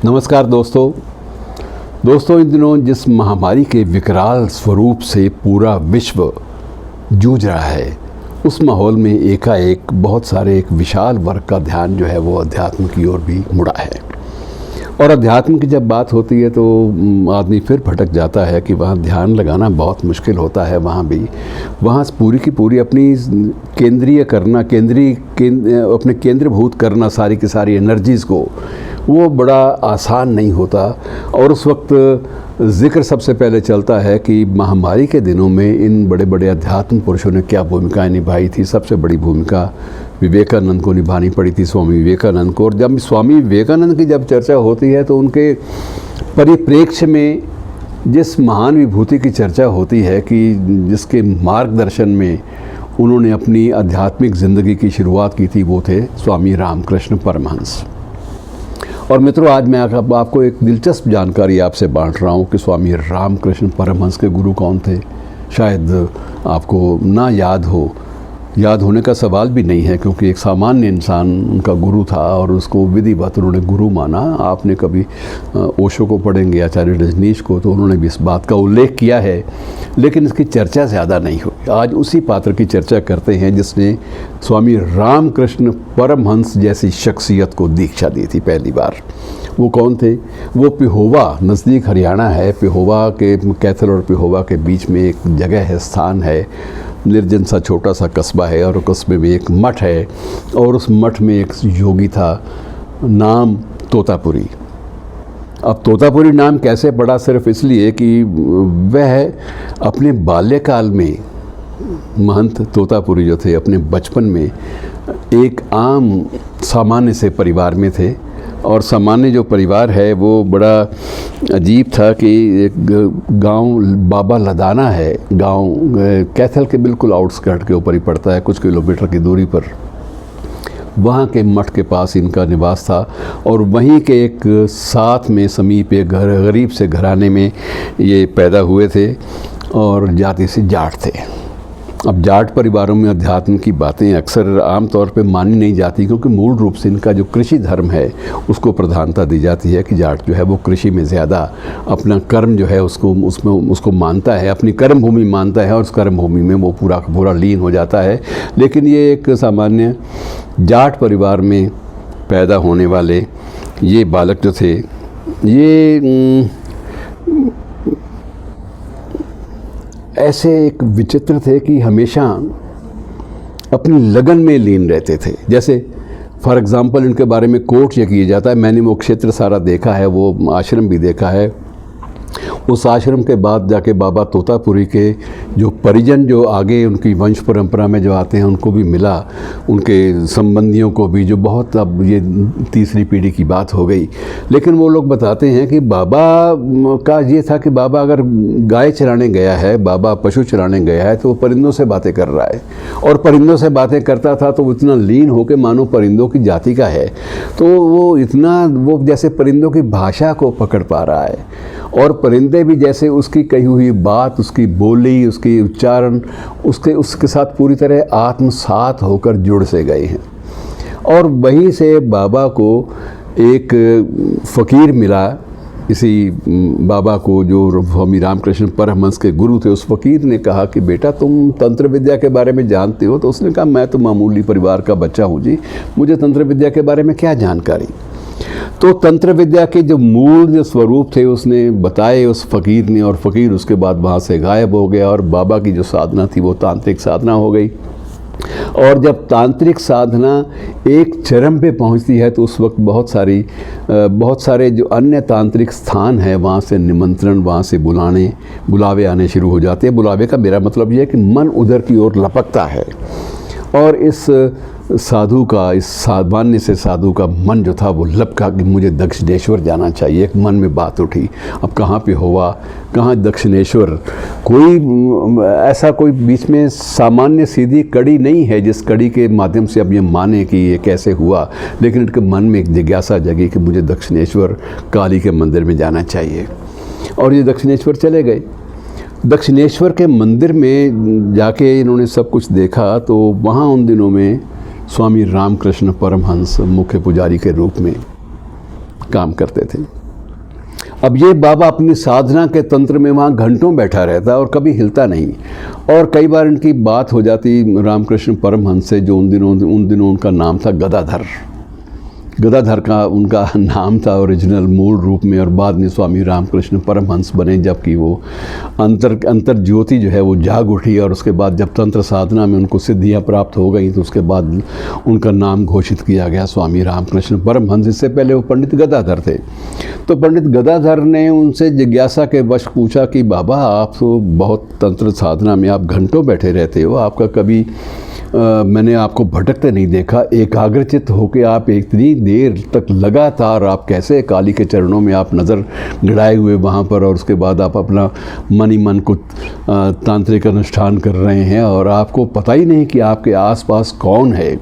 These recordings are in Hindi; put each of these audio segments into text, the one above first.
नमस्कार दोस्तों इन दिनों जिस महामारी के विकराल स्वरूप से पूरा विश्व जूझ रहा है, उस माहौल में एकाएक बहुत सारे एक विशाल वर्ग का ध्यान जो है वो अध्यात्म की ओर भी मुड़ा है। और अध्यात्म की जब बात होती है तो आदमी फिर भटक जाता है कि वहाँ ध्यान लगाना बहुत मुश्किल होता है। वहाँ पूरी की पूरी अपनी केंद्रीय करना, अपने केंद्रीभूत करना सारी की सारी एनर्जीज़ को, वो बड़ा आसान नहीं होता। और उस वक्त ज़िक्र सबसे पहले चलता है कि महामारी के दिनों में इन बड़े बड़े अध्यात्म पुरुषों ने क्या भूमिकाएं निभाई थी। सबसे बड़ी भूमिका विवेकानंद को निभानी पड़ी थी, स्वामी विवेकानंद को। और जब स्वामी विवेकानंद की जब चर्चा होती है तो उनके परिप्रेक्ष्य में जिस महान विभूति की चर्चा होती है कि जिसके मार्गदर्शन में उन्होंने अपनी आध्यात्मिक ज़िंदगी की शुरुआत की थी, वो थे स्वामी रामकृष्ण परमहंस। और मित्रों, आज मैं आपको एक दिलचस्प जानकारी आपसे बांट रहा हूँ कि स्वामी रामकृष्ण परमहंस के गुरु कौन थे। शायद आपको ना याद होने का सवाल भी नहीं है, क्योंकि एक सामान्य इंसान उनका गुरु था और उसको विधिवत उन्होंने गुरु माना। आपने कभी ओशो को पढ़ेंगे, आचार्य रजनीश को, तो उन्होंने भी इस बात का उल्लेख किया है, लेकिन इसकी चर्चा ज़्यादा नहीं हुई। आज उसी पात्र की चर्चा करते हैं जिसने स्वामी रामकृष्ण परमहंस जैसी शख्सियत को दीक्षा दी थी पहली बार। वो कौन थे? वो पिहोवा, नज़दीक हरियाणा है, पिहोवा के कैथल और पिहोवा के बीच में एक जगह है, स्थान है, निर्जन सा छोटा सा कस्बा है, और कस्बे में एक मठ है, और उस मठ में एक योगी था, नाम तोतापुरी। अब तोतापुरी नाम कैसे पड़ा? सिर्फ इसलिए कि वह अपने बाल्यकाल में, महंत तोतापुरी जो थे, अपने बचपन में एक आम सामान्य से परिवार में थे। और सामान्य जो परिवार है वो बड़ा अजीब था कि एक गांव बाबा लदाना है, गांव कैथल के बिल्कुल आउटस्कर्ट के ऊपर ही पड़ता है, कुछ किलोमीटर की दूरी पर। वहाँ के मठ के पास इनका निवास था, और वहीं के एक साथ में समीप एक गरीब से घराने में ये पैदा हुए थे, और जाति से जाट थे। अब जाट परिवारों में अध्यात्म की बातें अक्सर आम तौर पे मानी नहीं जाती, क्योंकि मूल रूप से इनका जो कृषि धर्म है उसको प्रधानता दी जाती है कि जाट जो है वो कृषि में ज़्यादा अपना कर्म जो है उसको मानता है, अपनी कर्म भूमि मानता है, और उस कर्म भूमि में वो पूरा लीन हो जाता है। लेकिन ये एक सामान्य जाट परिवार में पैदा होने वाले ये बालक जो थे, ये ऐसे एक विचित्र थे कि हमेशा अपनी लगन में लीन रहते थे। जैसे फॉर एग्ज़ाम्पल इनके बारे में कोट ये किया जाता है, मैंने वो क्षेत्र सारा देखा है, वो आश्रम भी देखा है। उस आश्रम के बाद जाके बाबा तोतापुरी के जो परिजन जो आगे उनकी वंश परंपरा में जो आते हैं उनको भी मिला, उनके संबंधियों को भी, जो बहुत, अब ये तीसरी पीढ़ी की बात हो गई। लेकिन वो लोग बताते हैं कि बाबा का ये था कि बाबा अगर गाय चराने गया है, बाबा पशु चराने गया है, तो वो परिंदों से बातें कर रहा है, और परिंदों से बातें करता था तो वो इतना लीन होकर मानो परिंदों की जाति का है, तो वो जैसे परिंदों की भाषा को पकड़ पा रहा है, और परिंदे भी जैसे उसकी कही हुई बात, उसकी बोली, उसकी उच्चारण, उसके साथ पूरी तरह आत्मसात होकर जुड़ से गए हैं। और वहीं से बाबा को एक फ़कीर मिला, इसी बाबा को जो स्वामी रामकृष्ण परमहंस के गुरु थे, उस फ़कीर ने कहा कि बेटा तुम तंत्र विद्या के बारे में जानते हो? तो उसने कहा मैं तो मामूली परिवार का बच्चा हूँ जी, मुझे तंत्र विद्या के बारे में क्या जानकारी। तो तंत्र विद्या के जो मूल जो स्वरूप थे उसने बताए उस फ़कीर ने, और फ़कीर उसके बाद वहाँ से गायब हो गया, और बाबा की जो साधना थी वो तांत्रिक साधना हो गई। और जब तांत्रिक साधना एक चरम पे पहुंचती है तो उस वक्त बहुत सारे जो अन्य तांत्रिक स्थान है वहाँ से निमंत्रण, वहाँ से बुलावे आने शुरू हो जाते हैं। बुलावे का मेरा मतलब ये है कि मन उधर की ओर लपकता है, और इस साधु का, इस सामान्य से साधु का मन जो था वो लपका कि मुझे दक्षिणेश्वर जाना चाहिए। एक मन में बात उठी, अब कहाँ पे हुआ, कहाँ दक्षिणेश्वर, कोई बीच में सामान्य सीधी कड़ी नहीं है जिस कड़ी के माध्यम से अब ये माने कि ये कैसे हुआ। लेकिन इनके मन में एक जिज्ञासा जगी कि मुझे दक्षिणेश्वर काली के मंदिर में जाना चाहिए, और ये दक्षिणेश्वर चले गए। दक्षिणेश्वर के मंदिर में जाके इन्होंने सब कुछ देखा, तो वहाँ उन दिनों में स्वामी रामकृष्ण परमहंस मुख्य पुजारी के रूप में काम करते थे। अब ये बाबा अपनी साधना के तंत्र में वहाँ घंटों बैठा रहता और कभी हिलता नहीं। और कई बार इनकी बात हो जाती रामकृष्ण परमहंस से, जो उन दिनों उनका नाम था गदाधर। गदाधर का उनका नाम था ओरिजिनल मूल रूप में, और बाद में स्वामी रामकृष्ण परमहंस बने, जबकि वो अंतर ज्योति जो है वो जाग उठी। और उसके बाद जब तंत्र साधना में उनको सिद्धियां प्राप्त हो गई तो उसके बाद उनका नाम घोषित किया गया स्वामी रामकृष्ण परमहंस। इससे पहले वो पंडित गदाधर थे। तो पंडित गदाधर ने उनसे जिज्ञासा के वश पूछा कि बाबा, आप तो बहुत तंत्र साधना में आप घंटों बैठे रहते हो, आपका कभी मैंने आपको भटकते नहीं देखा, एकाग्रचित होकर आप इतनी देर तक लगातार आप कैसे काली के चरणों में आप नज़र गड़ाए हुए वहाँ पर, और उसके बाद आप अपना मन ही मन को तांत्रिक अनुष्ठान कर रहे हैं और आपको पता ही नहीं कि आपके आसपास कौन है।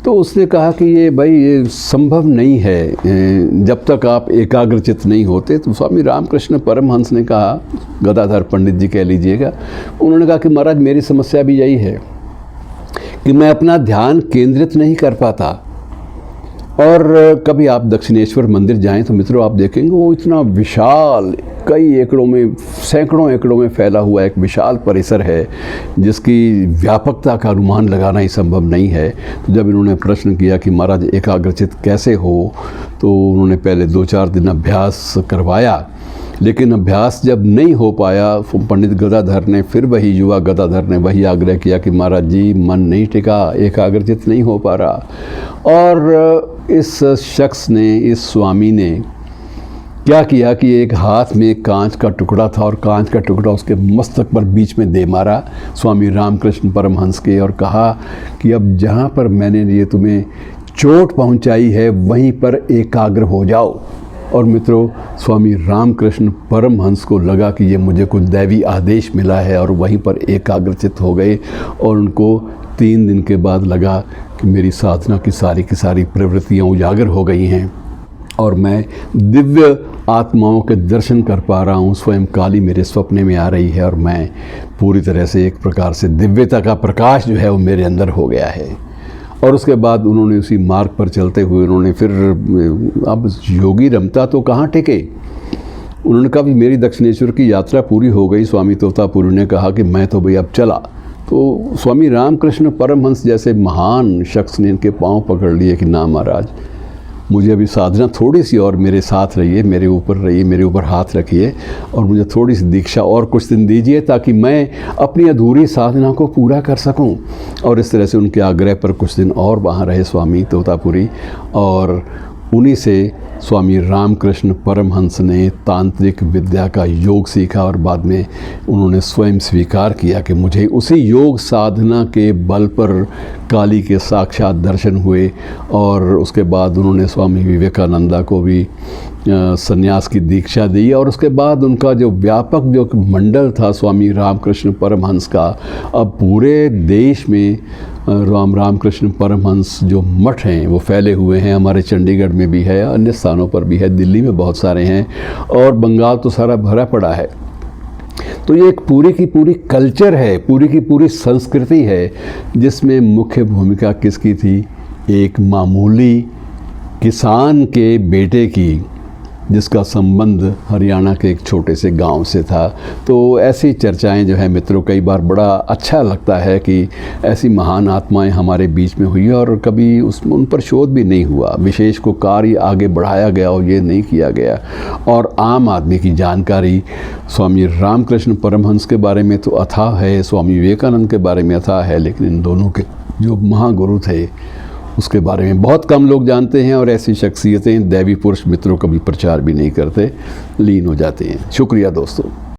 तो उसने कहा कि ये संभव नहीं है जब तक आप एकाग्रचित नहीं होते। तो स्वामी रामकृष्ण परमहंस ने कहा, गदाधर पंडित जी कह लीजिएगा, उन्होंने कहा कि महाराज मेरी समस्या भी यही है कि मैं अपना ध्यान केंद्रित नहीं कर पाता। और कभी आप दक्षिणेश्वर मंदिर जाएं तो मित्रों आप देखेंगे वो इतना विशाल, कई एकड़ों में, सैकड़ों एकड़ों में फैला हुआ एक विशाल परिसर है जिसकी व्यापकता का अनुमान लगाना ही संभव नहीं है। तो जब इन्होंने प्रश्न किया कि महाराज एकाग्रचित कैसे हो, तो उन्होंने पहले 2-4 दिन अभ्यास करवाया, लेकिन अभ्यास जब नहीं हो पाया, पंडित गदाधर ने, फिर वही युवा गदाधर ने वही आग्रह किया कि महाराज जी मन नहीं टिका, एकाग्रचित नहीं हो पा रहा। और इस शख्स ने, इस स्वामी ने क्या किया कि एक हाथ में एक कांच का टुकड़ा था और कांच का टुकड़ा उसके मस्तक पर बीच में दे मारा स्वामी रामकृष्ण परमहंस के, और कहा कि अब जहाँ पर मैंने ये तुम्हें चोट पहुँचाई है वहीं पर एकाग्र हो जाओ। और मित्रों, स्वामी रामकृष्ण परमहंस को लगा कि ये मुझे कुछ दैवी आदेश मिला है, और वहीं पर एकाग्रचित हो गए। और उनको 3 दिन के बाद लगा कि मेरी साधना की सारी प्रवृत्तियाँ उजागर हो गई हैं और मैं दिव्य आत्माओं के दर्शन कर पा रहा हूँ। स्वयं काली मेरे सपने में आ रही है और मैं पूरी तरह से एक प्रकार से दिव्यता का प्रकाश जो है वो मेरे अंदर हो गया है। और उसके बाद उन्होंने उसी मार्ग पर चलते हुए उन्होंने फिर, अब योगी रमता तो कहाँ टिके, उन्होंने कहा भी मेरी दक्षिणेश्वर की यात्रा पूरी हो गई। स्वामी तोतापुरी ने कहा कि मैं तो भाई अब चला। तो स्वामी रामकृष्ण परमहंस जैसे महान शख्स ने इनके पांव पकड़ लिए कि ना महाराज, मुझे अभी साधना थोड़ी सी और मेरे साथ रहिए, मेरे ऊपर रहिए, मेरे ऊपर हाथ रखिए और मुझे थोड़ी सी दीक्षा और कुछ दिन दीजिए ताकि मैं अपनी अधूरी साधना को पूरा कर सकूं। और इस तरह से उनके आग्रह पर कुछ दिन और वहाँ रहे स्वामी तोतापुरी, और उन्हीं से स्वामी रामकृष्ण परमहंस ने तांत्रिक विद्या का योग सीखा और बाद में उन्होंने स्वयं स्वीकार किया कि मुझे उसी योग साधना के बल पर काली के साक्षात दर्शन हुए। और उसके बाद उन्होंने स्वामी विवेकानंदा को भी संन्यास की दीक्षा दी, और उसके बाद उनका जो व्यापक जो मंडल था स्वामी रामकृष्ण परमहंस का, अब पूरे देश में रामकृष्ण परमहंस जो मठ हैं वो फैले हुए हैं। हमारे चंडीगढ़ में भी है, अन्य स्थानों पर भी है, दिल्ली में बहुत सारे हैं, और बंगाल तो सारा भरा पड़ा है। तो ये एक पूरी की पूरी कल्चर है, पूरी की पूरी संस्कृति है, जिसमें मुख्य भूमिका किसकी थी? एक मामूली किसान के बेटे की, जिसका संबंध हरियाणा के एक छोटे से गांव से था। तो ऐसी चर्चाएं जो है मित्रों, कई बार बड़ा अच्छा लगता है कि ऐसी महान आत्माएं हमारे बीच में हुई और कभी उन पर शोध भी नहीं हुआ, विशेष को कार्य आगे बढ़ाया गया और ये नहीं किया गया। और आम आदमी की जानकारी स्वामी रामकृष्ण परमहंस के बारे में तो अथाह है, स्वामी विवेकानंद के बारे में अथाह है, लेकिन इन दोनों के जो महागुरु थे उसके बारे में बहुत कम लोग जानते हैं। और ऐसी शख्सियतें दैवी पुरुष मित्रों कभी प्रचार भी नहीं करते, लीन हो जाते हैं। शुक्रिया दोस्तों।